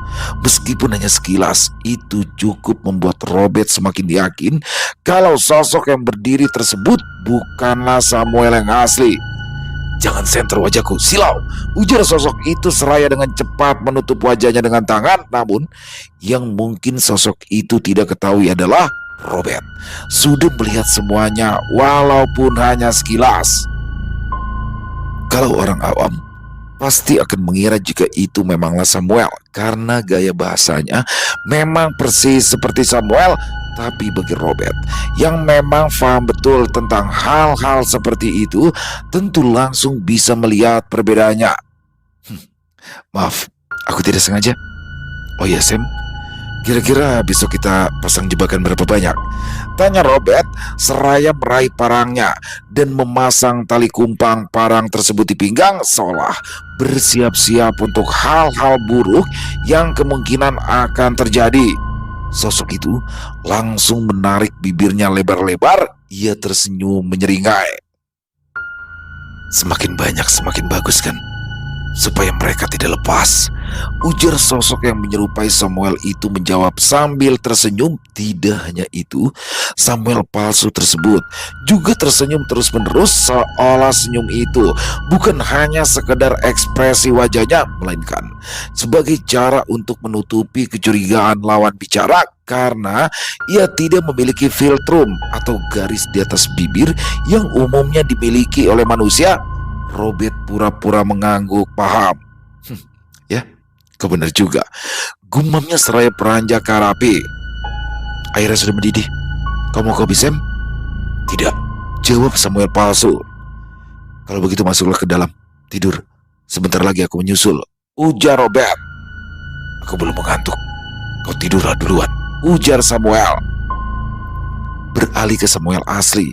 meskipun hanya sekilas, itu cukup membuat Robert semakin yakin kalau sosok yang berdiri tersebut bukanlah Samuel yang asli. Jangan senter wajahku, silau, ujar sosok itu seraya dengan cepat menutup wajahnya dengan tangan. Namun, yang mungkin sosok itu tidak ketahui adalah Robert sudah melihat semuanya walaupun hanya sekilas. Kalau orang awam pasti akan mengira jika itu memanglah Samuel karena gaya bahasanya memang persis seperti Samuel. Tapi bagi Robert yang memang paham betul tentang hal-hal seperti itu, tentu langsung bisa melihat perbedaannya. Maaf, aku tidak sengaja. Oh ya Sam, kira-kira besok kita pasang jebakan berapa banyak? Tanya Robert seraya meraih parangnya dan memasang tali kumpang parang tersebut di pinggang seolah bersiap-siap untuk hal-hal buruk yang kemungkinan akan terjadi. Sosok itu langsung menarik bibirnya lebar-lebar. Ia tersenyum menyeringai. Semakin banyak semakin bagus kan? Supaya mereka tidak lepas, ujar sosok yang menyerupai Samuel itu menjawab sambil tersenyum. Tidak hanya itu, Samuel palsu tersebut juga tersenyum terus-menerus seolah senyum itu bukan hanya sekedar ekspresi wajahnya, melainkan sebagai cara untuk menutupi kecurigaan lawan bicara karena ia tidak memiliki filtrum atau garis di atas bibir yang umumnya dimiliki oleh manusia. Robert pura-pura mengangguk paham. Ya, kau benar juga. Gumamnya seraya beranjak ke arah api. Airnya sudah mendidih. Kau mau kopi, Sam? Tidak, jawab Samuel palsu. Kalau begitu masuklah ke dalam. Tidur. Sebentar lagi aku menyusul, ujar Robert. Aku belum mengantuk. Kau tidurlah duluan, ujar Samuel. Beralih ke Samuel asli.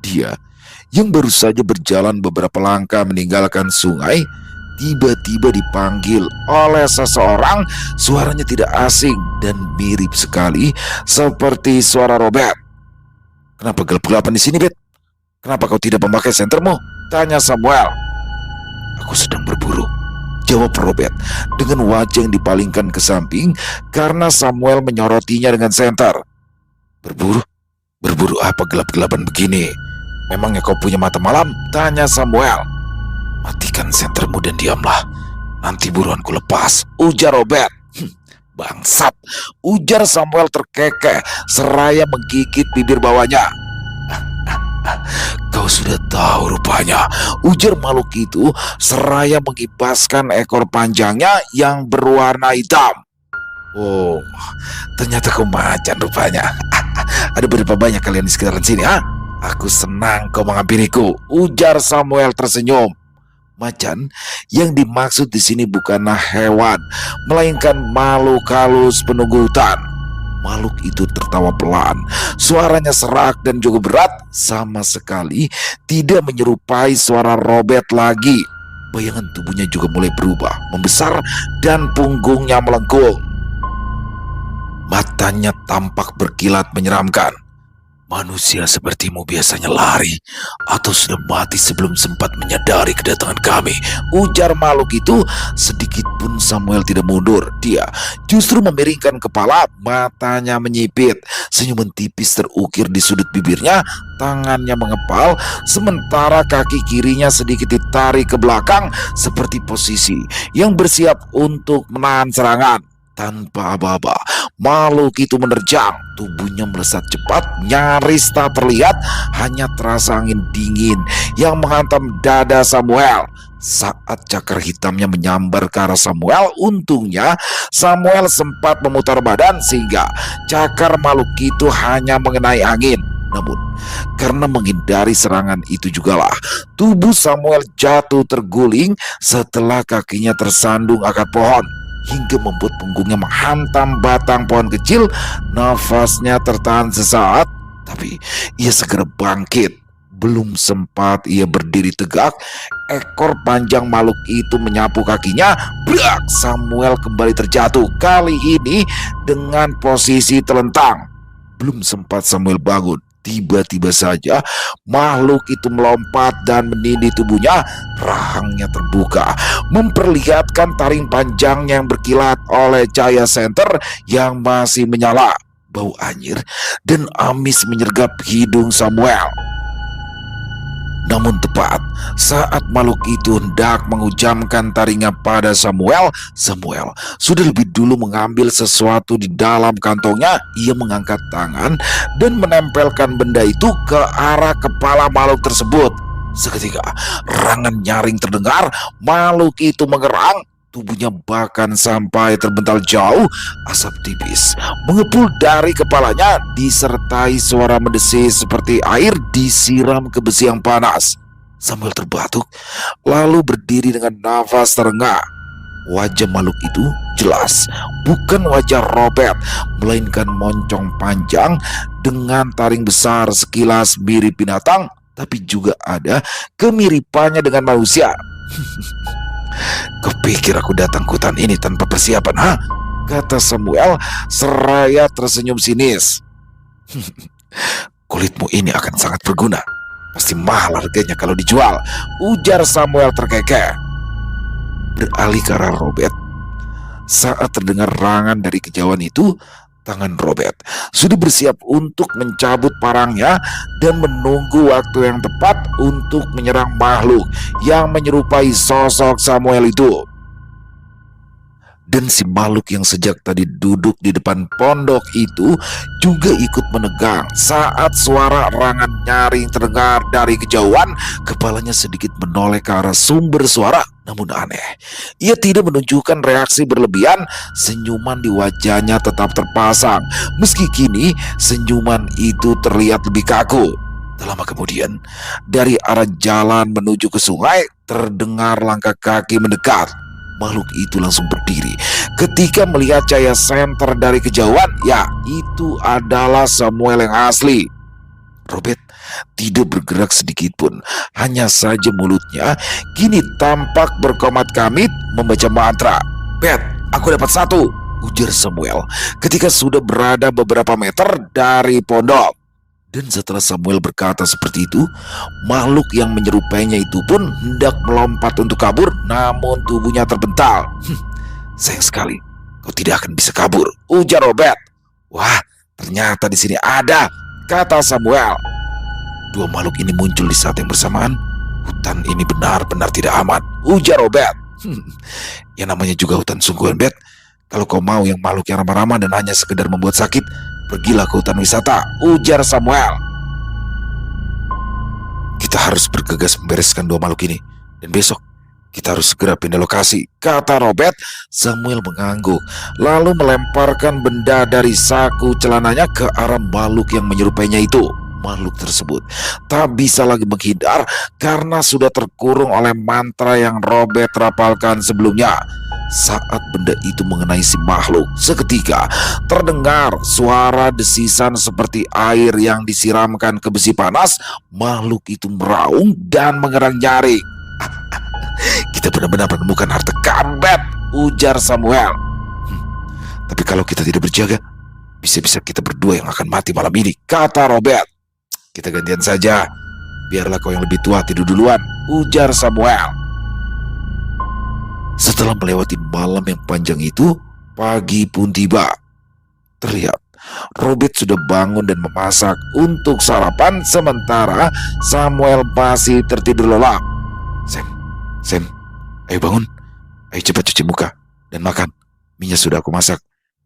Dia yang baru saja berjalan beberapa langkah meninggalkan sungai, tiba-tiba dipanggil oleh seseorang. Suaranya tidak asing dan mirip sekali seperti suara Robert. Kenapa gelap-gelapan di sini, Bet? Kenapa kau tidak memakai sentermu? Tanya Samuel. Aku sedang berburu, jawab Robert dengan wajah yang dipalingkan ke samping karena Samuel menyoroti-nya dengan senter. Berburu? Berburu apa gelap-gelapan begini? Memangnya kau punya mata malam? Tanya Samuel. Matikan sentermu dan diamlah. Nanti buruan ku lepas, ujar Robert. Bangsat, ujar Samuel terkekeh seraya menggigit bibir bawahnya. Kau sudah tahu rupanya, ujar makhluk itu seraya mengibaskan ekor panjangnya yang berwarna hitam. Oh, ternyata kau macan rupanya. Ada berapa banyak kalian di sekitaran sini, ha? Aku senang kau menghampiriku, ujar Samuel tersenyum. Macan yang dimaksud di sini bukanlah hewan, melainkan makhluk halus penunggu hutan. Makhluk itu tertawa pelan, suaranya serak dan juga berat, sama sekali tidak menyerupai suara Robert lagi. Bayangan tubuhnya juga mulai berubah, membesar dan punggungnya melengkung. Matanya tampak berkilat menyeramkan. Manusia sepertimu biasanya lari atau sudah mati sebelum sempat menyadari kedatangan kami, ujar makhluk itu. Sedikit pun Samuel tidak mundur. Dia justru memiringkan kepala, matanya menyipit, senyuman tipis terukir di sudut bibirnya, tangannya mengepal, sementara kaki kirinya sedikit ditarik ke belakang seperti posisi yang bersiap untuk menahan serangan. Tanpa aba-aba, makhluk itu menerjang. Tubuhnya melesat cepat, nyaris tak terlihat, hanya terasa angin dingin yang menghantam dada Samuel. Saat cakar hitamnya menyambar ke arah Samuel, untungnya Samuel sempat memutar badan sehingga cakar makhluk itu hanya mengenai angin. Namun, karena menghindari serangan itu jugalah tubuh Samuel jatuh terguling setelah kakinya tersandung akar pohon, hingga membuat punggungnya menghantam batang pohon kecil. Nafasnya tertahan sesaat, tapi ia segera bangkit. Belum sempat ia berdiri tegak, ekor panjang makhluk itu menyapu kakinya. Brak! Samuel kembali terjatuh, kali ini dengan posisi telentang. Belum sempat Samuel bangun, tiba-tiba saja makhluk itu melompat dan menindih tubuhnya. Rahangnya terbuka, memperlihatkan taring panjang yang berkilat oleh cahaya senter yang masih menyala. Bau anyir dan amis menyergap hidung Samuel. Namun tepat saat makhluk itu hendak menghujamkan taringnya pada Samuel, Samuel sudah lebih dulu mengambil sesuatu di dalam kantongnya. Ia mengangkat tangan dan menempelkan benda itu ke arah kepala makhluk tersebut. Seketika rangan nyaring terdengar, makhluk itu mengerang. Tubuhnya bahkan sampai terbental jauh. Asap tipis mengepul dari kepalanya, disertai suara mendesis seperti air disiram ke besi yang panas. Samuel terbatuk, lalu berdiri dengan nafas terengah. Wajah makhluk itu jelas bukan wajah Robert, melainkan moncong panjang dengan taring besar, sekilas mirip binatang, tapi juga ada kemiripannya dengan manusia. "Kupikir aku datang ke hutan ini tanpa persiapan, ha?" kata Samuel seraya tersenyum sinis. "Kulitmu ini akan sangat berguna. Pasti mahal harganya kalau dijual," ujar Samuel terkekeh. Beralih ke arah Robert. Saat terdengar rangan dari kejauhan itu, tangan Robert sudah bersiap untuk mencabut parangnya dan menunggu waktu yang tepat untuk menyerang makhluk yang menyerupai sosok Samuel itu. Dan si makhluk yang sejak tadi duduk di depan pondok itu juga ikut menegang saat suara rangan nyaring terdengar dari kejauhan. Kepalanya sedikit menoleh ke arah sumber suara, namun aneh, ia tidak menunjukkan reaksi berlebihan. Senyuman di wajahnya tetap terpasang, meski kini senyuman itu terlihat lebih kaku. Tak lama kemudian, dari arah jalan menuju ke sungai terdengar langkah kaki mendekat. Makhluk itu langsung berdiri ketika melihat cahaya senter dari kejauhan. Ya, itu adalah Samuel yang asli. Robert tidak bergerak sedikit pun, hanya saja mulutnya kini tampak berkomat kamit membaca mantra. "Bet, aku dapat satu," ujar Samuel ketika sudah berada beberapa meter dari pondok. Dan setelah Samuel berkata seperti itu, makhluk yang menyerupainya itu pun hendak melompat untuk kabur, namun tubuhnya terbental. "Sayang sekali, kau tidak akan bisa kabur," ujar Robert. "Wah, ternyata di sini ada," kata Samuel. Dua makhluk ini muncul di saat yang bersamaan. "Hutan ini benar-benar tidak aman," ujar Robert. "Ya namanya juga hutan sungguhan, Bet. Kalau kau mau yang makhluk yang ramah-ramah dan hanya sekedar membuat sakit, pergilah ke hutan wisata," ujar Samuel. "Kita harus bergegas membereskan dua makhluk ini, dan besok kita harus segera pindah lokasi," kata Robert. Samuel mengangguk, lalu melemparkan benda dari saku celananya ke arah makhluk yang menyerupainya itu. Makhluk tersebut tak bisa lagi menghindar karena sudah terkurung oleh mantra yang Robert rapalkan sebelumnya. Saat benda itu mengenai si makhluk, seketika terdengar suara desisan seperti air yang disiramkan ke besi panas. Makhluk itu meraung dan mengerang nyaring. "Kita benar-benar menemukan harta karun, Bet," ujar Samuel. "Tapi kalau kita tidak berjaga, bisa-bisa kita berdua yang akan mati malam ini," kata Robert. "Kita gantian saja. Biarlah kau yang lebih tua tidur duluan," ujar Samuel. Setelah melewati malam yang panjang itu, pagi pun tiba. Terlihat Robert sudah bangun dan memasak untuk sarapan, sementara Samuel masih tertidur lelap. Sam, ayo bangun. Ayo cepat cuci muka dan makan. Minyak sudah aku masak.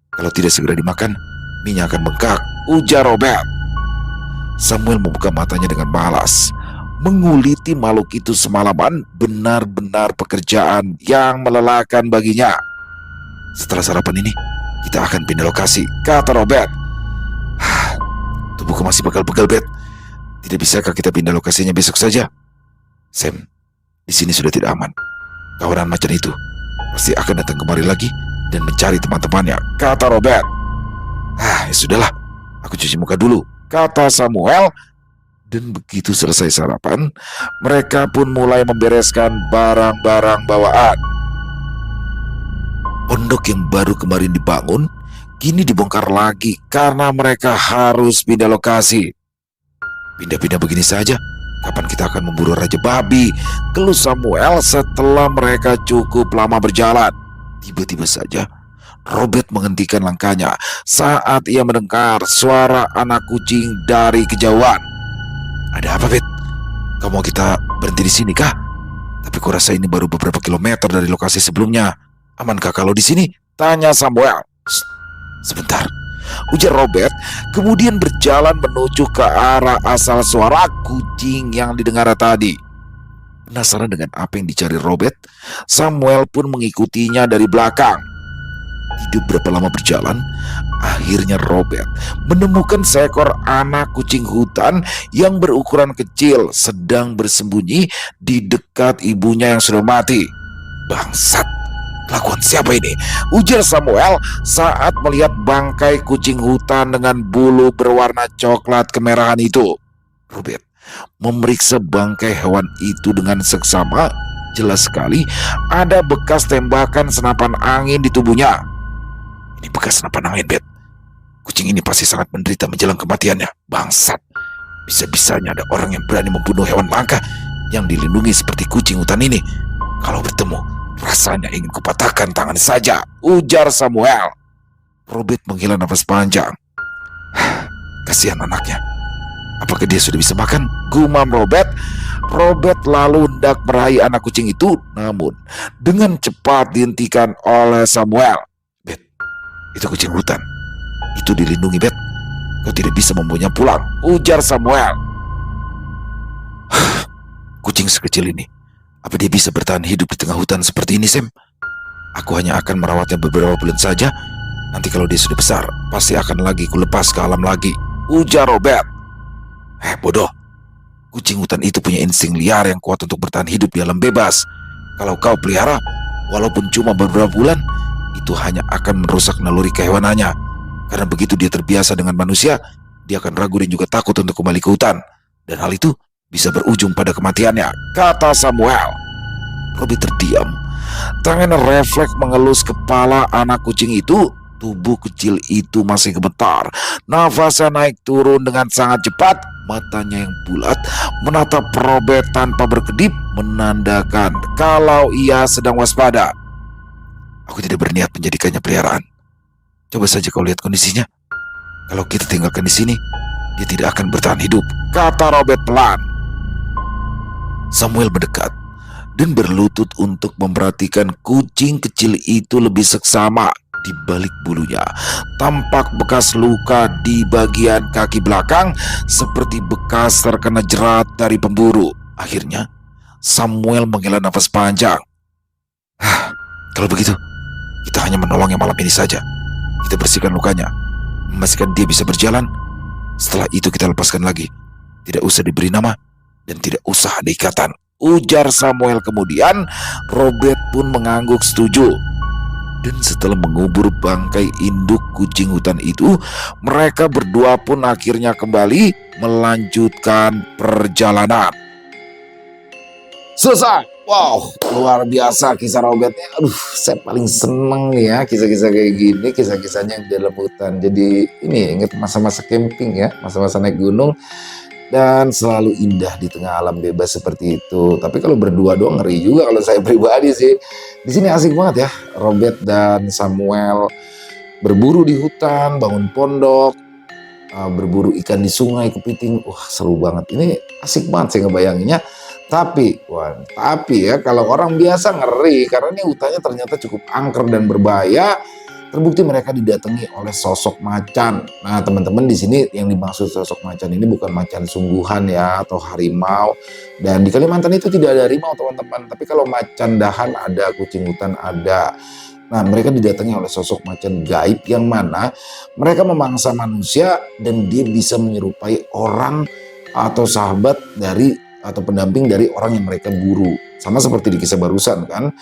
Kalau tidak segera dimakan, minyak akan bengkak," ujar Robert. Samuel membuka matanya dengan malas. Menguliti makhluk itu semalaman benar-benar pekerjaan yang melelahkan baginya. "Setelah sarapan ini, kita akan pindah lokasi," kata Robert. "Tubuhku masih pegal-pegal, Bet. Tidak bisakah kita pindah lokasinya besok saja?" "Sam, di sini sudah tidak aman. Kawanan macan itu pasti akan datang kemari lagi dan mencari teman-temannya," kata Robert. Ya sudahlah, aku cuci muka dulu," kata Samuel. Dan begitu selesai sarapan, mereka pun mulai membereskan barang-barang bawaan. Pondok yang baru kemarin dibangun kini dibongkar lagi karena mereka harus pindah lokasi. "Pindah-pindah begini saja, kapan kita akan memburu Raja Babi?" keluh Samuel setelah mereka cukup lama berjalan. Tiba-tiba saja Robert menghentikan langkahnya saat ia mendengar suara anak kucing dari kejauhan. "Ada apa, Bet? Kamu mau kita berhenti di sini kah? Tapi kurasa ini baru beberapa kilometer dari lokasi sebelumnya. Amankah kalau di sini? Tanya Samuel. Sebentar, ujar Robert, kemudian berjalan menuju ke arah asal suara kucing yang didengar tadi. Penasaran dengan apa yang dicari Robert, Samuel pun mengikutinya dari belakang. Tidak berapa lama berjalan, akhirnya Robert menemukan seekor anak kucing hutan yang berukuran kecil sedang bersembunyi di dekat ibunya yang sudah mati. Bangsat, kelakuan siapa ini? Ujar Samuel saat melihat bangkai kucing hutan dengan bulu berwarna coklat kemerahan itu. Robert memeriksa bangkai hewan itu dengan seksama. Jelas sekali ada bekas tembakan senapan angin di tubuhnya. Ini bekas senapan angin, Bet. Kucing ini pasti sangat menderita menjelang kematiannya. Bangsat, bisa-bisanya ada orang yang berani membunuh hewan langka yang dilindungi seperti kucing hutan ini. Kalau bertemu, rasanya ingin kupatahkan tangan saja, ujar Samuel. Robert menghela nafas panjang. Kasihan anaknya. Apakah dia sudah bisa makan? Gumam Robert. Robert lalu hendak meraih anak kucing itu, namun dengan cepat dihentikan oleh Samuel. Bet, itu kucing hutan. Itu dilindungi, Bet. Kau tidak bisa membawanya pulang, ujar Samuel. Kucing sekecil ini, apa dia bisa bertahan hidup di tengah hutan seperti ini, Sam? Aku hanya akan merawatnya beberapa bulan saja. Nanti kalau dia sudah besar, pasti akan lagi kulepas ke alam lagi, ujar Robert. Bodoh. Kucing hutan itu punya insting liar yang kuat untuk bertahan hidup di alam bebas. Kalau kau pelihara, walaupun cuma beberapa bulan, itu hanya akan merusak naluri kehewanannya. Karena begitu dia terbiasa dengan manusia, dia akan ragu dan juga takut untuk kembali ke hutan. Dan hal itu bisa berujung pada kematiannya, kata Samuel. Robby terdiam. Tangannya refleks mengelus kepala anak kucing itu. Tubuh kecil itu masih gemetar. Nafasnya naik turun dengan sangat cepat. Matanya yang bulat menatap Robert tanpa berkedip, menandakan kalau ia sedang waspada. Aku tidak berniat menjadikannya peliharaan. Coba saja kau lihat kondisinya. Kalau kita tinggalkan di sini, dia tidak akan bertahan hidup, kata Robert pelan. Samuel mendekat dan berlutut untuk memperhatikan kucing kecil itu lebih seksama. Di balik bulunya tampak bekas luka di bagian kaki belakang seperti bekas terkena jerat dari pemburu. Akhirnya Samuel menghela nafas panjang. Kalau begitu, kita hanya menolongnya malam ini saja. Kita bersihkan lukanya, memastikan dia bisa berjalan. Setelah itu kita lepaskan lagi. Tidak usah diberi nama dan tidak usah ada ikatan, ujar Samuel kemudian. Robert pun mengangguk setuju. Dan setelah mengubur bangkai induk kucing hutan itu, mereka berdua pun akhirnya kembali melanjutkan perjalanan. Selesai. Wow, luar biasa kisah Robertnya. Aduh, saya paling seneng ya kisah-kisah kayak gini, kisah-kisahnya yang di dalam hutan. Jadi ini ingat masa-masa camping ya, masa-masa naik gunung. Dan selalu indah di tengah alam bebas seperti itu. Tapi kalau berdua doang ngeri juga kalau saya pribadi sih. Di sini asik banget ya, Robert dan Samuel berburu di hutan, bangun pondok, berburu ikan di sungai, kepiting. Wah, seru banget. Ini asik banget saya ngebayanginnya. Tapi ya kalau orang biasa ngeri karena ini hutannya ternyata cukup angker dan berbahaya. Terbukti mereka didatangi oleh sosok macan. Nah, teman-teman, di sini yang dimaksud sosok macan ini bukan macan sungguhan ya atau harimau. Dan di Kalimantan itu tidak ada harimau, teman-teman. Tapi kalau macan dahan ada, kucing hutan ada. Nah, mereka didatangi oleh sosok macan gaib yang mana mereka memangsa manusia dan dia bisa menyerupai orang atau sahabat dari atau pendamping dari orang yang mereka buru. Sama seperti di kisah barusan kan.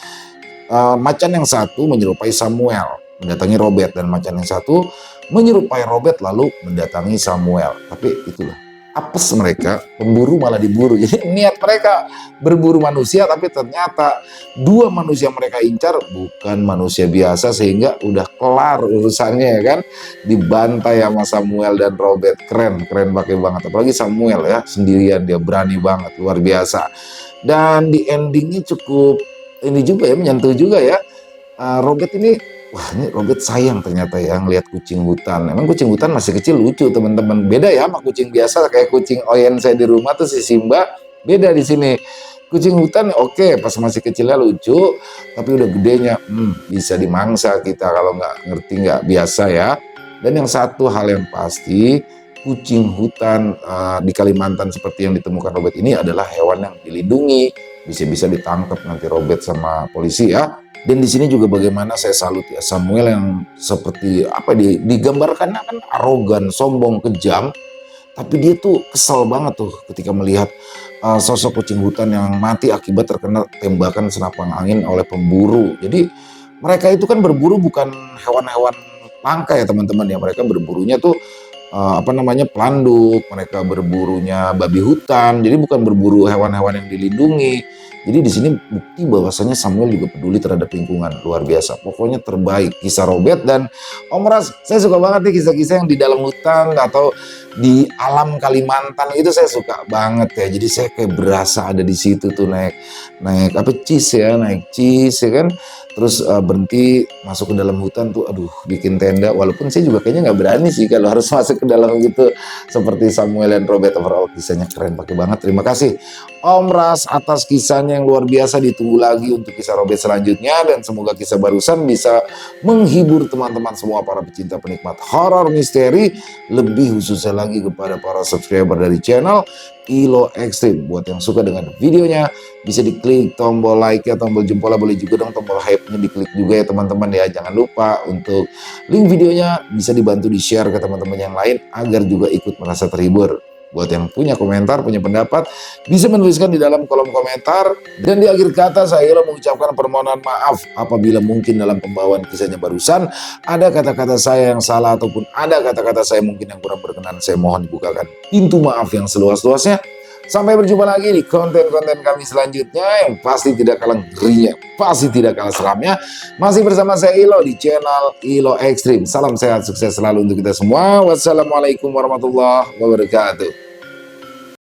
Macan yang satu menyerupai Samuel, mendatangi Robert, dan macan yang satu menyerupai Robert lalu mendatangi Samuel. Tapi itulah apes mereka, pemburu malah diburu. Jadi niat mereka berburu manusia, tapi ternyata dua manusia mereka incar bukan manusia biasa, sehingga udah kelar urusannya ya kan, dibantai sama Samuel dan Robert. Keren pakai banget, apalagi Samuel ya sendirian, dia berani banget, luar biasa. Dan di endingnya cukup ini juga ya, menyentuh juga ya. Robert ini, wah ini Robert sayang ternyata ya ngelihat kucing hutan. Emang kucing hutan masih kecil lucu teman-teman. Beda ya sama kucing biasa kayak kucing Oyen saya di rumah tuh si Simba. Beda di sini. Kucing hutan oke, pas masih kecilnya lucu, tapi udah gedenya bisa dimangsa kita kalau nggak ngerti, nggak biasa ya. Dan yang satu hal yang pasti, kucing hutan di Kalimantan seperti yang ditemukan Robert ini adalah hewan yang dilindungi, bisa-bisa ditangkap nanti Robert sama polisi ya. Dan di sini juga bagaimana saya salut ya, Samuel yang seperti apa digambarkannya kan arogan, sombong, kejam, tapi dia tuh kesel banget tuh ketika melihat sosok kucing hutan yang mati akibat terkena tembakan senapang angin oleh pemburu. Jadi mereka itu kan berburu bukan hewan-hewan langka ya teman-teman ya. Mereka berburunya tuh apa namanya, pelanduk, mereka berburunya babi hutan. Jadi bukan berburu hewan-hewan yang dilindungi. Jadi di sini bukti bahwasanya Samuel juga peduli terhadap lingkungan, luar biasa. Pokoknya terbaik kisah Robert dan Om Ras. Saya suka banget nih kisah-kisah yang di dalam hutan atau di alam Kalimantan itu saya suka banget ya. Jadi saya kayak berasa ada di situ tuh naik apa cheese ya, naik cheese ya kan. Terus berhenti masuk ke dalam hutan tuh, aduh bikin tenda. Walaupun saya juga kayaknya nggak berani sih kalau harus masuk ke dalam gitu. Seperti Samuel dan Robert, overall kisahnya keren pakai banget. Terima kasih Om Ras atas kisahnya yang luar biasa. Ditunggu lagi untuk kisah Robert selanjutnya dan semoga kisah barusan bisa menghibur teman-teman semua para pecinta penikmat horor misteri, lebih khususnya lagi kepada para subscriber dari channel Ilo Extreme. Buat yang suka dengan videonya bisa diklik tombol like ya, tombol jempolnya, boleh juga dong tombol hype-nya diklik juga ya teman-teman ya. Jangan lupa untuk link videonya bisa dibantu di-share ke teman-teman yang lain agar juga ikut merasa terhibur. Buat yang punya komentar, punya pendapat, bisa menuliskan di dalam kolom komentar. Dan di akhir kata saya mengucapkan permohonan maaf apabila mungkin dalam pembawaan kisahnya barusan ada kata-kata saya yang salah ataupun ada kata-kata saya mungkin yang kurang berkenan. Saya mohon dibukakan pintu maaf yang seluas-luasnya. Sampai berjumpa lagi di konten-konten kami selanjutnya yang pasti tidak kalah ngerinya, pasti tidak kalah seramnya. Masih bersama saya Ilo di channel Ilo Extreme. Salam sehat, sukses selalu untuk kita semua. Wassalamualaikum warahmatullahi wabarakatuh.